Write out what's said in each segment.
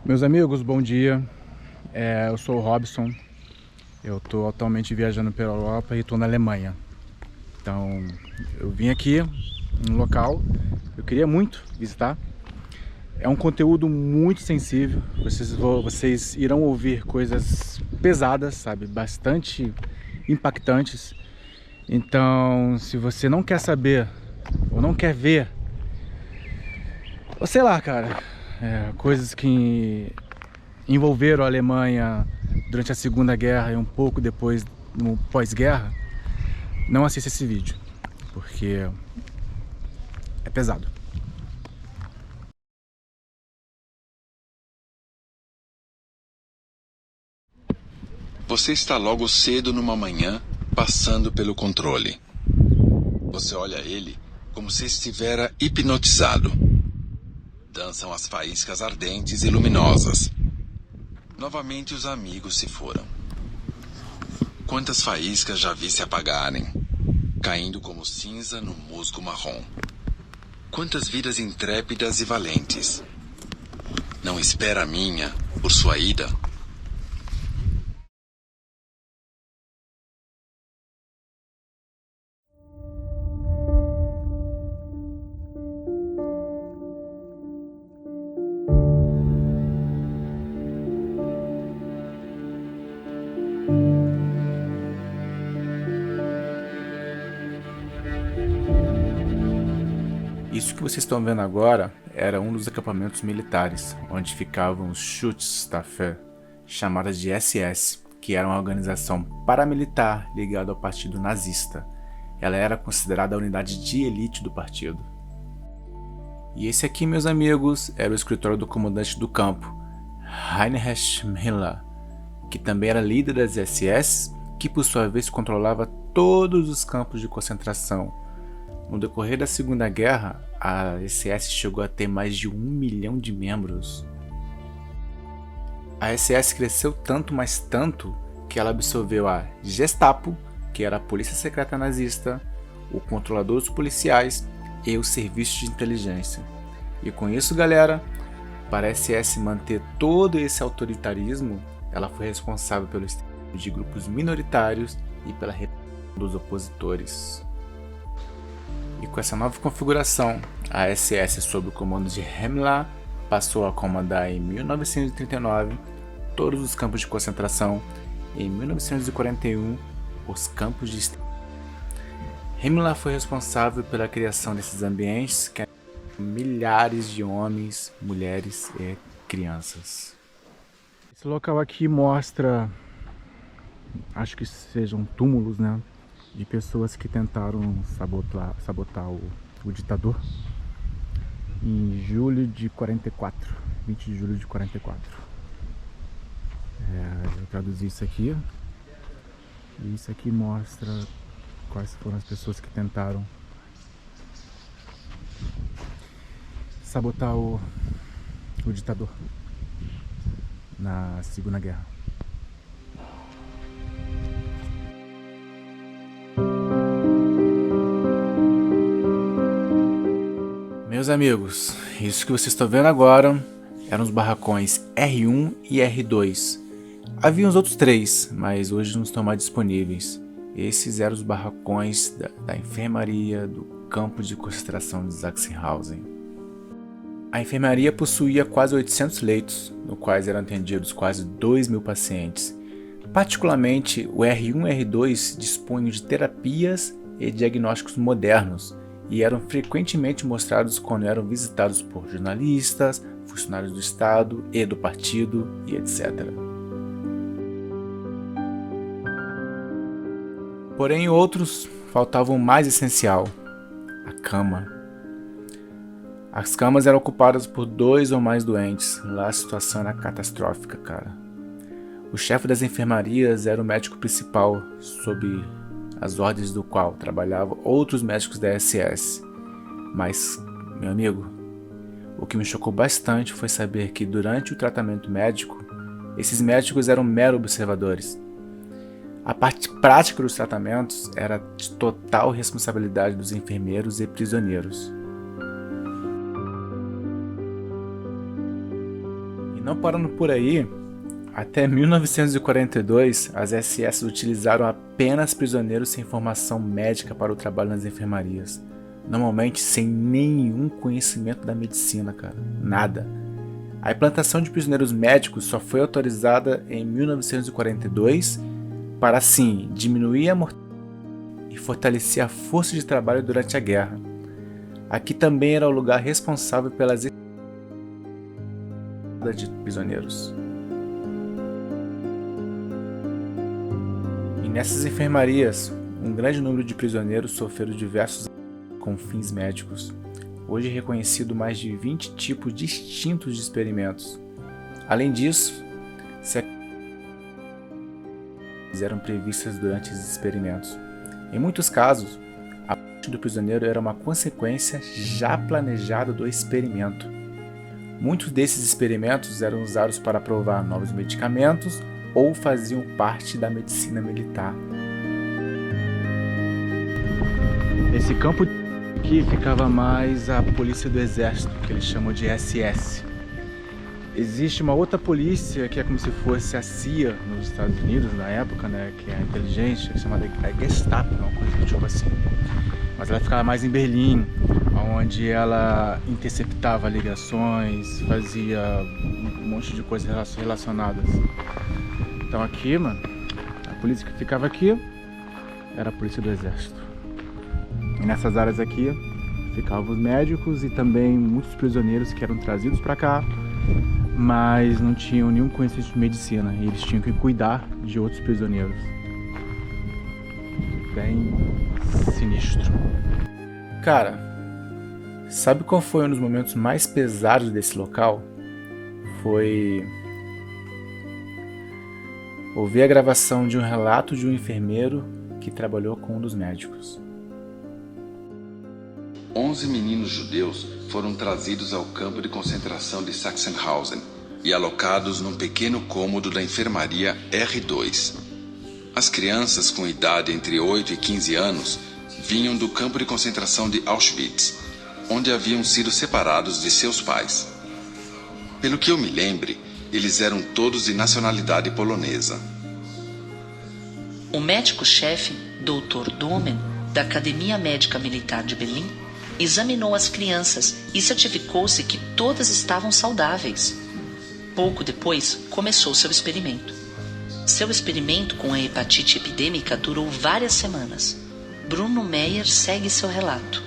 Meus amigos, bom dia. Eu sou o Robson. Eu estou atualmente viajando pela Europa e estou na Alemanha. Então, eu vim aqui no local. Eu queria muito visitar. É um conteúdo muito sensível. Vocês irão ouvir coisas pesadas, sabe? Bastante impactantes. Então, se você não quer saber ou não quer ver, ou sei lá, cara, coisas que envolveram a Alemanha durante a Segunda Guerra e um pouco depois, no pós-guerra, não assista esse vídeo, porque é pesado. Você está logo cedo numa manhã, passando pelo controle. Você olha ele como se estivera hipnotizado. Dançam as faíscas ardentes e luminosas. Novamente os amigos se foram. Quantas faíscas já vi se apagarem, caindo como cinza no musgo marrom. Quantas vidas intrépidas e valentes. Não espera a minha, por sua ida? Isso que vocês estão vendo agora era um dos acampamentos militares, onde ficavam os Schutzstaffel, chamadas de SS, que era uma organização paramilitar ligada ao partido nazista. Ela era considerada a unidade de elite do partido. E esse aqui, meus amigos, era o escritório do comandante do campo, Heinrich Himmler, que também era líder das SS, que por sua vez controlava todos os campos de concentração. No decorrer da Segunda Guerra, a SS chegou a ter mais de 1 milhão de membros. A SS cresceu tanto, mas tanto, que ela absorveu a Gestapo, que era a polícia secreta nazista, o controlador dos policiais e os serviços de inteligência. E com isso, galera, para a SS manter todo esse autoritarismo, ela foi responsável pelo extermínio de grupos minoritários e pela repressão dos opositores. E com essa nova configuração, a SS sob o comando de Himmler passou a comandar em 1939 todos os campos de concentração e em 1941 os campos de extermínio. Himmler foi responsável pela criação desses ambientes que eram milhares de homens, mulheres e crianças. Esse local aqui mostra, acho que sejam túmulos, né? De pessoas que tentaram sabotar o ditador em julho de 44, 20 de julho de 44. Eu traduzi isso aqui, e isso aqui mostra quais foram as pessoas que tentaram sabotar o ditador na Segunda Guerra. Meus amigos, isso que vocês estão vendo agora eram os barracões R1 e R2. Havia os outros 3, mas hoje não estão mais disponíveis. Esses eram os barracões da enfermaria do campo de concentração de Sachsenhausen. A enfermaria possuía quase 800 leitos, no quais eram atendidos quase 2.000 pacientes. Particularmente, o R1 e R2 dispunham de terapias e diagnósticos modernos, e eram frequentemente mostrados quando eram visitados por jornalistas, funcionários do Estado e do partido e etc. Porém, outros faltavam o mais essencial: a cama. As camas eram ocupadas por 2 ou mais doentes. Lá a situação era catastrófica, cara. O chefe das enfermarias era o médico principal, sob as ordens do qual trabalhavam outros médicos da SS. Mas, meu amigo, o que me chocou bastante foi saber que durante o tratamento médico, esses médicos eram meros observadores. A parte prática dos tratamentos era de total responsabilidade dos enfermeiros e prisioneiros. Não parando por aí, até 1942, as SS utilizaram apenas prisioneiros sem formação médica para o trabalho nas enfermarias. Normalmente sem nenhum conhecimento da medicina, cara. Nada. A implantação de prisioneiros médicos só foi autorizada em 1942 para, assim, diminuir a mortalidade e fortalecer a força de trabalho durante a guerra. Aqui também era o lugar responsável pelas de prisioneiros. E nessas enfermarias, um grande número de prisioneiros sofreram diversos com fins médicos. Hoje é reconhecido mais de 20 tipos distintos de experimentos. Além disso, eram previstas durante os experimentos. Em muitos casos, a morte do prisioneiro era uma consequência já planejada do experimento. Muitos desses experimentos eram usados para provar novos medicamentos ou faziam parte da medicina militar. Esse campo aqui ficava mais a polícia do exército, que eles chamam de SS. Existe uma outra polícia que é como se fosse a CIA nos Estados Unidos na época, né, que é a inteligência, chamada Gestapo, uma coisa do tipo assim. Mas ela ficava mais em Berlim, onde ela interceptava ligações, fazia um monte de coisas relacionadas. Então aqui, mano, a polícia que ficava aqui era a polícia do exército. E nessas áreas aqui ficavam os médicos e também muitos prisioneiros que eram trazidos para cá, mas não tinham nenhum conhecimento de medicina e eles tinham que cuidar de outros prisioneiros. Bem sinistro. Cara, sabe qual foi um dos momentos mais pesados desse local? Foi ouvir a gravação de um relato de um enfermeiro que trabalhou com um dos médicos. 11 meninos judeus foram trazidos ao campo de concentração de Sachsenhausen e alocados num pequeno cômodo da enfermaria R2. As crianças com idade entre 8 e 15 anos vinham do campo de concentração de Auschwitz, onde haviam sido separados de seus pais. Pelo que eu me lembre, eles eram todos de nacionalidade polonesa. O médico-chefe, Dr. Domen, da Academia Médica Militar de Berlim, examinou as crianças e certificou-se que todas estavam saudáveis. Pouco depois, começou seu experimento. Seu experimento com a hepatite epidêmica durou várias semanas. Bruno Meyer segue seu relato.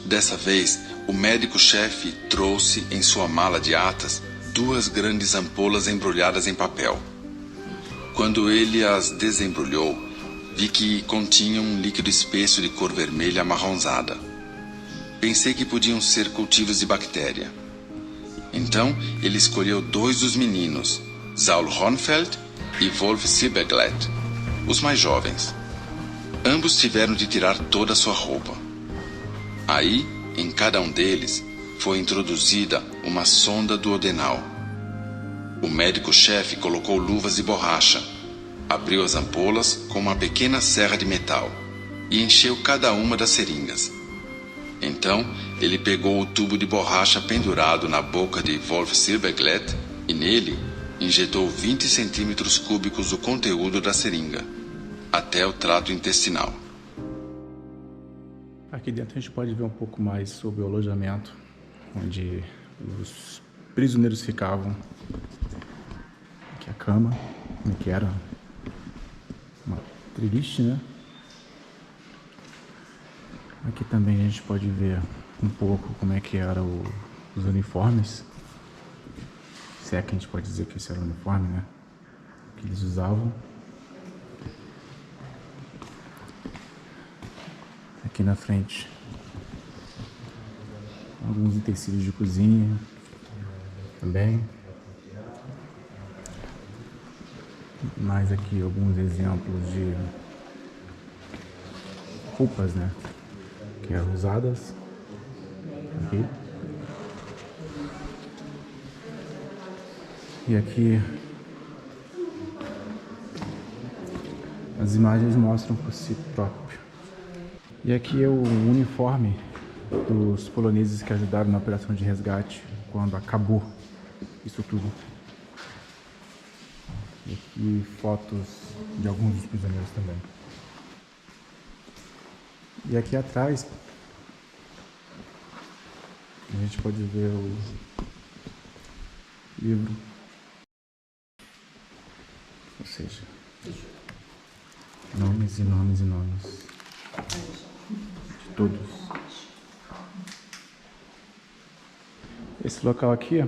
Dessa vez, o médico-chefe trouxe em sua mala de atas 2 grandes ampolas embrulhadas em papel. Quando ele as desembrulhou, vi que continham um líquido espesso de cor vermelha amarronzada. Pensei que podiam ser cultivos de bactéria. Então, ele escolheu 2 dos meninos, Saul Hornfeld e Wolf Silberglett, os mais jovens. Ambos tiveram de tirar toda a sua roupa. Aí, em cada um deles, foi introduzida uma sonda duodenal. O médico-chefe colocou luvas de borracha, abriu as ampolas com uma pequena serra de metal e encheu cada uma das seringas. Então, ele pegou o tubo de borracha pendurado na boca de Wolf Silberglett e nele injetou 20 centímetros cúbicos do conteúdo da seringa, até o trato intestinal. Aqui dentro a gente pode ver um pouco mais sobre o alojamento, onde os prisioneiros ficavam. Aqui a cama, como é que era? Uma triliche, né? Aqui também a gente pode ver um pouco como é que eram os uniformes. Se é que a gente pode dizer que esse era o uniforme, né? Que eles usavam. Aqui na frente, alguns utensílios de cozinha também. Mais aqui alguns exemplos de roupas, né, que eram usadas aqui. E aqui as imagens mostram por si próprio. E aqui é o uniforme dos poloneses que ajudaram na operação de resgate quando acabou isso tudo. E fotos de alguns dos prisioneiros também. E aqui atrás a gente pode ver o livro, ou seja, nomes e nomes e nomes de todos. Esse local aqui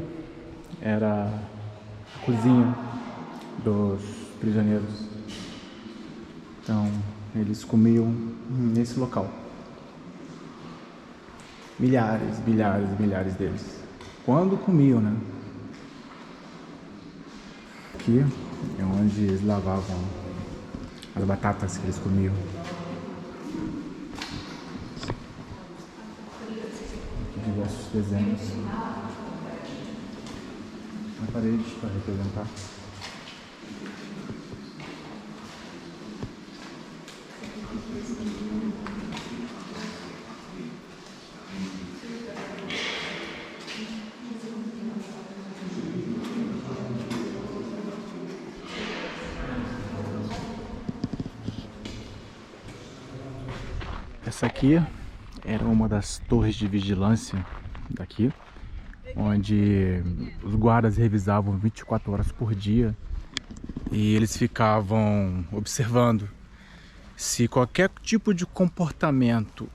era a cozinha dos prisioneiros. Então, eles comiam nesse local. Milhares, milhares e milhares deles. Quando comiam, né? Aqui é onde eles lavavam as batatas que eles comiam. Aqui diversos desenhos na parede para representar. Essa aqui era uma das torres de vigilância daqui, onde os guardas revisavam 24 horas por dia e eles ficavam observando se qualquer tipo de comportamento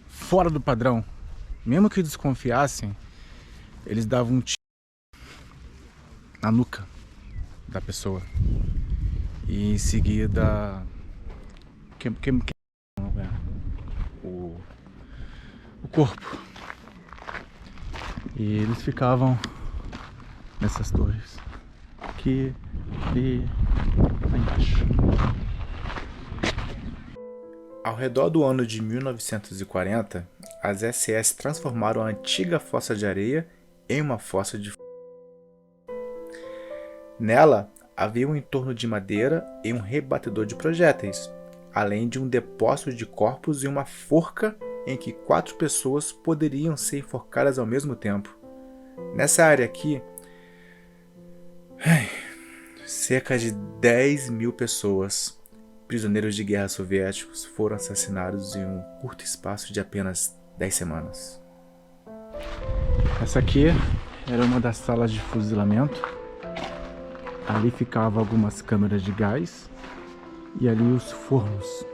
fora do padrão, mesmo que desconfiassem, eles davam um tiro na nuca da pessoa e em seguida o corpo. E eles ficavam nessas torres aqui e lá embaixo. Ao redor do ano de 1940, as SS transformaram a antiga fossa de areia em uma fossa de fogo. Nela havia um entorno de madeira e um rebatedor de projéteis, além de um depósito de corpos e uma forca em que 4 pessoas poderiam ser enforcadas ao mesmo tempo. Nessa área aqui, cerca de 10.000 pessoas, prisioneiros de guerra soviéticos, foram assassinados em um curto espaço de apenas 10 semanas. Essa aqui era uma das salas de fuzilamento. Ali ficavam algumas câmeras de gás e ali os fornos.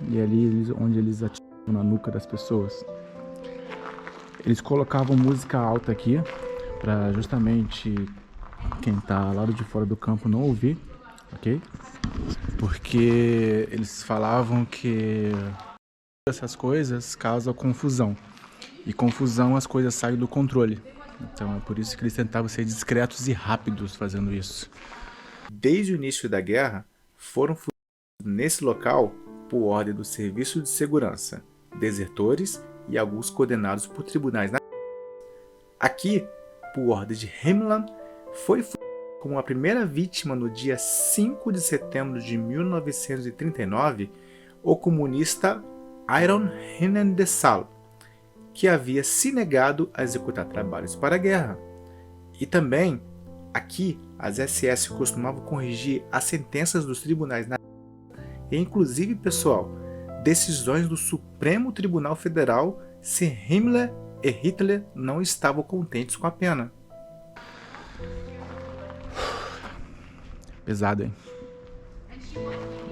E ali onde eles atiravam na nuca das pessoas. Eles colocavam música alta aqui para justamente quem tá lá de fora do campo não ouvir, ok? Porque eles falavam que essas coisas causam confusão. E confusão as coisas saem do controle. Então é por isso que eles tentavam ser discretos e rápidos fazendo isso. Desde o início da guerra, foram fuzilados nesse local por ordem do Serviço de Segurança, desertores e alguns condenados por tribunais. Aqui, por ordem de Himmler, foi fuzilado como a primeira vítima no dia 5 de setembro de 1939 o comunista Iron Hinnendesal, que havia se negado a executar trabalhos para a guerra. E também, aqui, as SS costumavam corrigir as sentenças dos tribunais e inclusive, pessoal, decisões do Supremo Tribunal Federal se Himmler e Hitler não estavam contentes com a pena. Pesado, hein?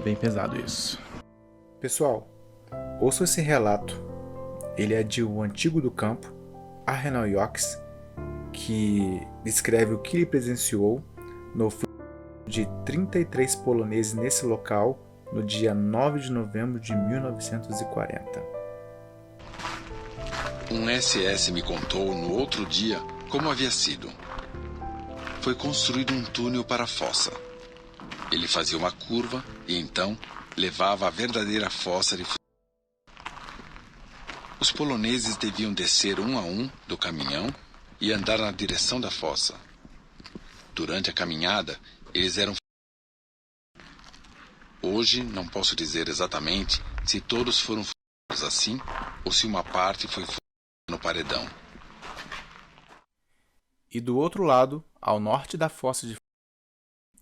Bem pesado isso. Pessoal, ouçam esse relato. Ele é de O Antigo do Campo, Arnold Yox, que descreve o que ele presenciou no de 33 poloneses nesse local no dia 9 de novembro de 1940. Um SS me contou no outro dia como havia sido. Foi construído um túnel para a fossa. Ele fazia uma curva e então levava à verdadeira fossa de fuzilamento. Os poloneses deviam descer um a um do caminhão e andar na direção da fossa. Durante a caminhada, eles eram... Hoje não posso dizer exatamente se todos foram fuzilados assim ou se uma parte foi fuzilada no paredão. E do outro lado, ao norte da fossa de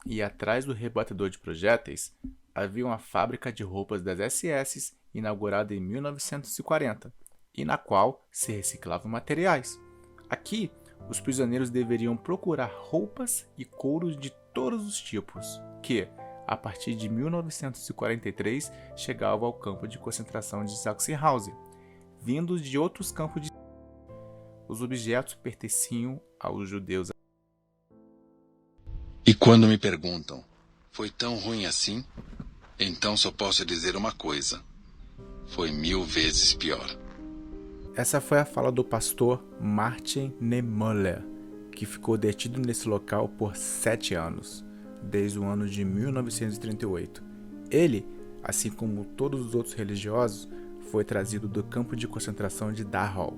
e atrás do rebatedor de projéteis, havia uma fábrica de roupas das SS inaugurada em 1940, e na qual se reciclavam materiais. Aqui, os prisioneiros deveriam procurar roupas e couros de todos os tipos, que, a partir de 1943, chegavam ao campo de concentração de Sachsenhausen, vindos de outros campos de... Os objetos pertenciam aos judeus. E quando me perguntam, foi tão ruim assim? Então só posso dizer uma coisa. Foi 1000 vezes pior. Essa foi a fala do pastor Martin Niemöller, que ficou detido nesse local por 7 anos, desde o ano de 1938. Ele, assim como todos os outros religiosos, foi trazido do campo de concentração de Dachau.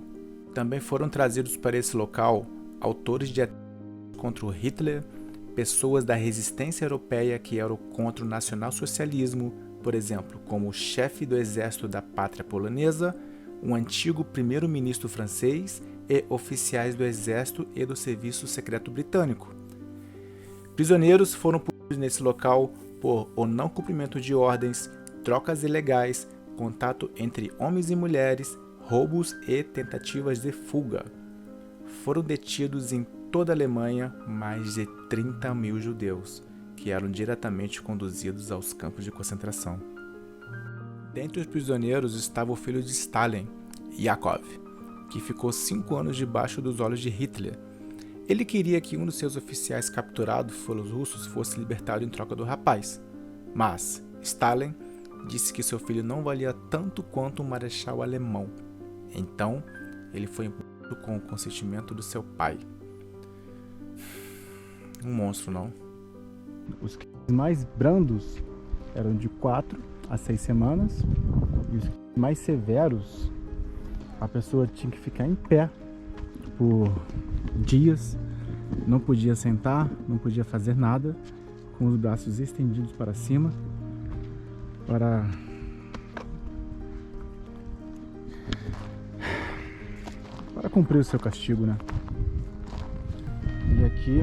Também foram trazidos para esse local autores de atentados contra o Hitler, pessoas da resistência europeia que eram contra o nacionalsocialismo, por exemplo, como o chefe do exército da pátria polonesa, um antigo primeiro-ministro francês e oficiais do exército e do serviço secreto britânico. Prisioneiros foram punidos nesse local por o não cumprimento de ordens, trocas ilegais, contato entre homens e mulheres, roubos e tentativas de fuga. Foram detidos em toda a Alemanha mais de 30.000 judeus, que eram diretamente conduzidos aos campos de concentração. Dentre os prisioneiros estava o filho de Stalin, Yakov, que ficou 5 anos debaixo dos olhos de Hitler. Ele queria que um dos seus oficiais capturado pelos russos fosse libertado em troca do rapaz, mas Stalin disse que seu filho não valia tanto quanto um marechal alemão. Então, ele foi imposto com o consentimento do seu pai. Um monstro, não? Os mais brandos eram de 4 a 6 semanas e os mais severos, a pessoa tinha que ficar em pé por dias, não podia sentar, não podia fazer nada, com os braços estendidos para cima, para cumprir o seu castigo, né? E aqui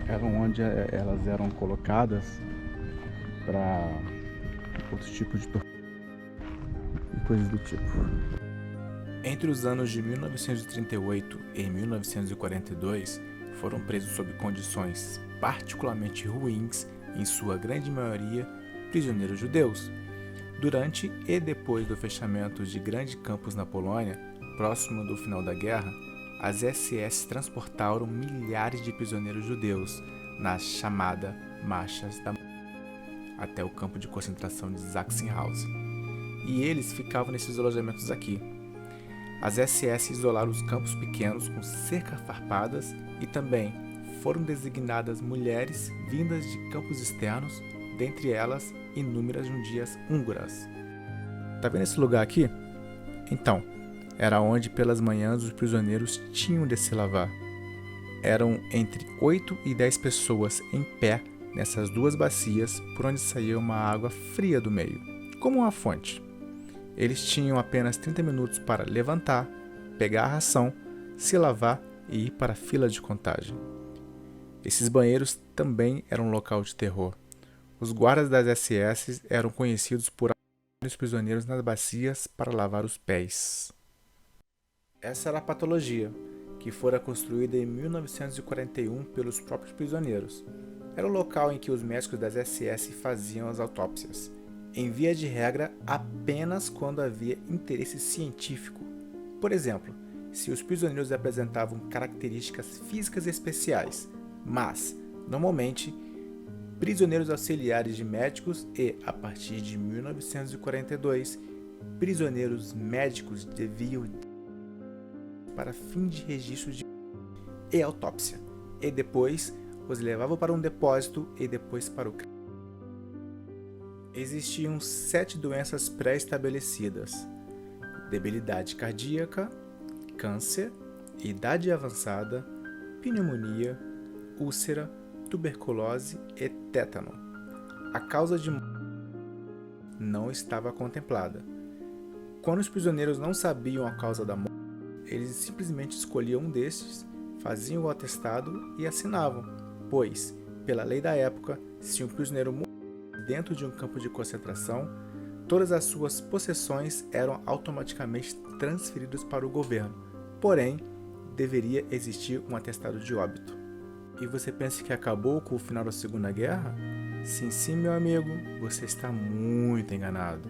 era onde elas eram colocadas para outros tipos de tortura e coisas do tipo. Entre os anos de 1938 e 1942, foram presos sob condições particularmente ruins, em sua grande maioria, prisioneiros judeus. Durante e depois do fechamento de grandes campos na Polônia, próximo do final da guerra, as SS transportaram milhares de prisioneiros judeus na chamada Marchas da até o campo de concentração de Sachsenhausen. E eles ficavam nesses alojamentos aqui. As SS isolaram os campos pequenos com cercas farpadas e também foram designadas mulheres vindas de campos externos, dentre elas inúmeras jundias húngaras. Tá vendo esse lugar aqui? Então, era onde pelas manhãs os prisioneiros tinham de se lavar. Eram entre 8 e 10 pessoas em pé nessas duas bacias por onde saía uma água fria do meio, como uma fonte. Eles tinham apenas 30 minutos para levantar, pegar a ração, se lavar e ir para a fila de contagem. Esses banheiros também eram um local de terror. Os guardas das SS eram conhecidos por alojar os prisioneiros nas bacias para lavar os pés. Essa era a patologia, que fora construída em 1941 pelos próprios prisioneiros. Era o local em que os médicos das SS faziam as autópsias, em via de regra apenas quando havia interesse científico. Por exemplo, se os prisioneiros apresentavam características físicas especiais, mas, normalmente, prisioneiros auxiliares de médicos e, a partir de 1942, prisioneiros médicos deviam para fim de registro e autópsia, e depois os levavam para um depósito e depois para o crime. Existiam 7 doenças pré-estabelecidas: debilidade cardíaca, câncer, idade avançada, pneumonia, úlcera, tuberculose e tétano. A causa de morte não estava contemplada. Quando os prisioneiros não sabiam a causa da morte, eles simplesmente escolhiam um destes, faziam o atestado e assinavam, pois, pela lei da época, se um prisioneiro morresse dentro de um campo de concentração, todas as suas possessões eram automaticamente transferidas para o governo. Porém, deveria existir um atestado de óbito. E você pensa que acabou com o final da Segunda Guerra? Sim, meu amigo, você está muito enganado.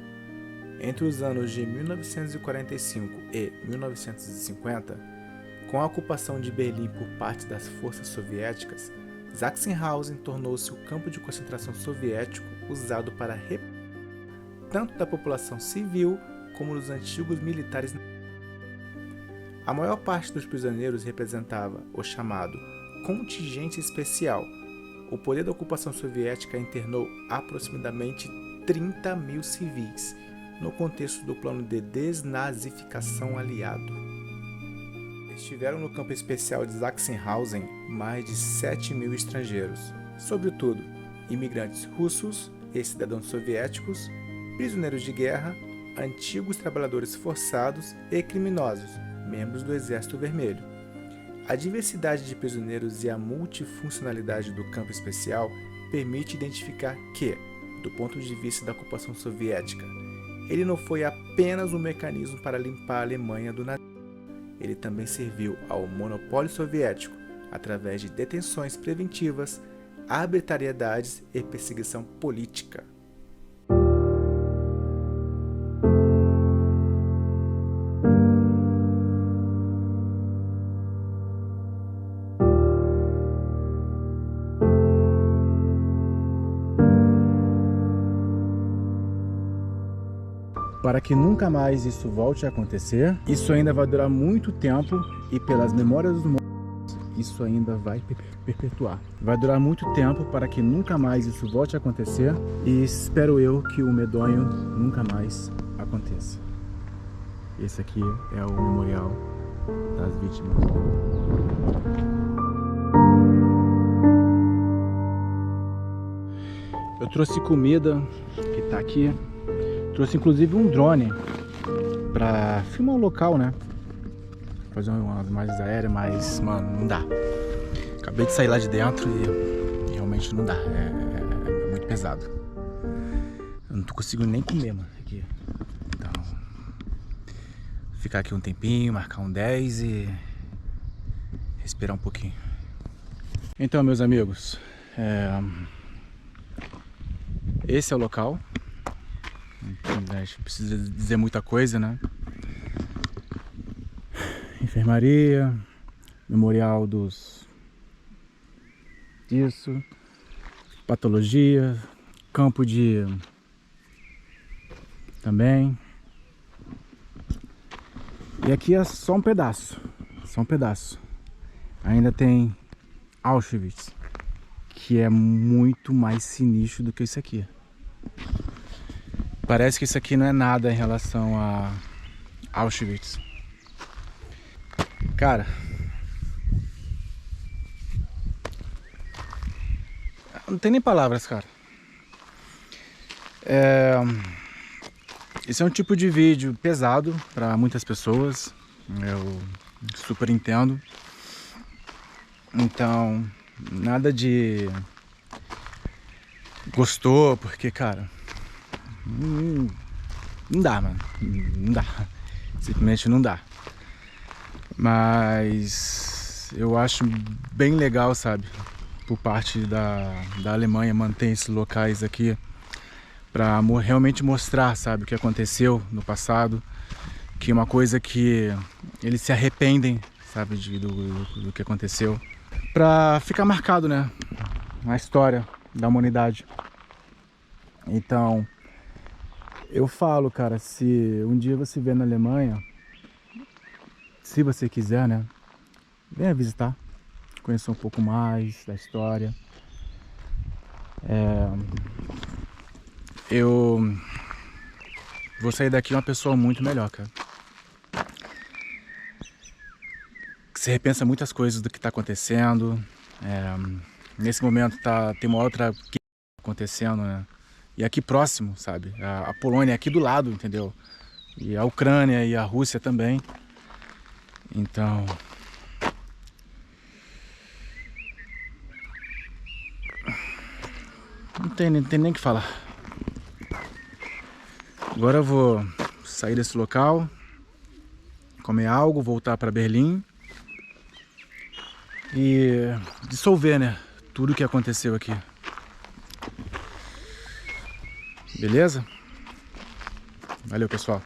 Entre os anos de 1945 e 1950, com a ocupação de Berlim por parte das forças soviéticas, Sachsenhausen tornou-se o campo de concentração soviético usado para tanto da população civil como dos antigos militares. A maior parte dos prisioneiros representava o chamado contingente especial. O poder da ocupação soviética internou aproximadamente 30 mil civis, no contexto do plano de desnazificação aliado. Estiveram no campo especial de Sachsenhausen mais de 7 mil estrangeiros, sobretudo imigrantes russos e cidadãos soviéticos, prisioneiros de guerra, antigos trabalhadores forçados e criminosos, membros do Exército Vermelho. A diversidade de prisioneiros e a multifuncionalidade do campo especial permite identificar que, do ponto de vista da ocupação soviética, ele não foi apenas um mecanismo para limpar a Alemanha do nazismo. Ele também serviu ao monopólio soviético através de detenções preventivas, arbitrariedades e perseguição política. Para que nunca mais isso volte a acontecer, isso ainda vai durar muito tempo e pelas memórias dos mortos, isso ainda vai perpetuar. Vai durar muito tempo para que nunca mais isso volte a acontecer e espero eu que o medonho nunca mais aconteça. Esse aqui é o memorial das vítimas. Eu trouxe comida que tá aqui. Trouxe inclusive um drone pra filmar o local, né? Fazer umas imagens aéreas, mas, mano, não dá. Acabei de sair lá de dentro e realmente não dá. É muito pesado. Eu não tô conseguindo nem comer, mano, aqui. Então, ficar aqui um tempinho, marcar um 10 e respirar um pouquinho. Então, meus amigos, esse é o local. A gente precisa dizer muita coisa, né? Enfermaria, memorial disso, patologia, campo de também. E aqui é só um pedaço, Ainda tem Auschwitz, que é muito mais sinistro do que isso aqui. Parece que isso aqui não é nada em relação a Auschwitz. Cara, não tem nem palavras, cara. Esse é um tipo de vídeo pesado para muitas pessoas. Eu super entendo. Então, nada de gostou, porque, cara, não dá, mano. Não dá. Simplesmente não dá. Mas eu acho bem legal, sabe? Por parte da Alemanha manter esses locais aqui para realmente mostrar, sabe, o que aconteceu no passado. Que é uma coisa que eles se arrependem, sabe, do que aconteceu. Para ficar marcado, né? Na história da humanidade. Então, eu falo, cara, se um dia você vier na Alemanha, se você quiser, né, venha visitar, conhecer um pouco mais da história. Eu vou sair daqui uma pessoa muito melhor, cara. Você repensa muitas coisas do que está acontecendo. Nesse momento tem uma outra que acontecendo, né? E aqui próximo, sabe? A Polônia é aqui do lado, entendeu? E a Ucrânia e a Rússia também. Então, Não tem nem o que falar. Agora eu vou sair desse local, comer algo, voltar para Berlim e dissolver, né, tudo que aconteceu aqui. Beleza? Valeu, pessoal.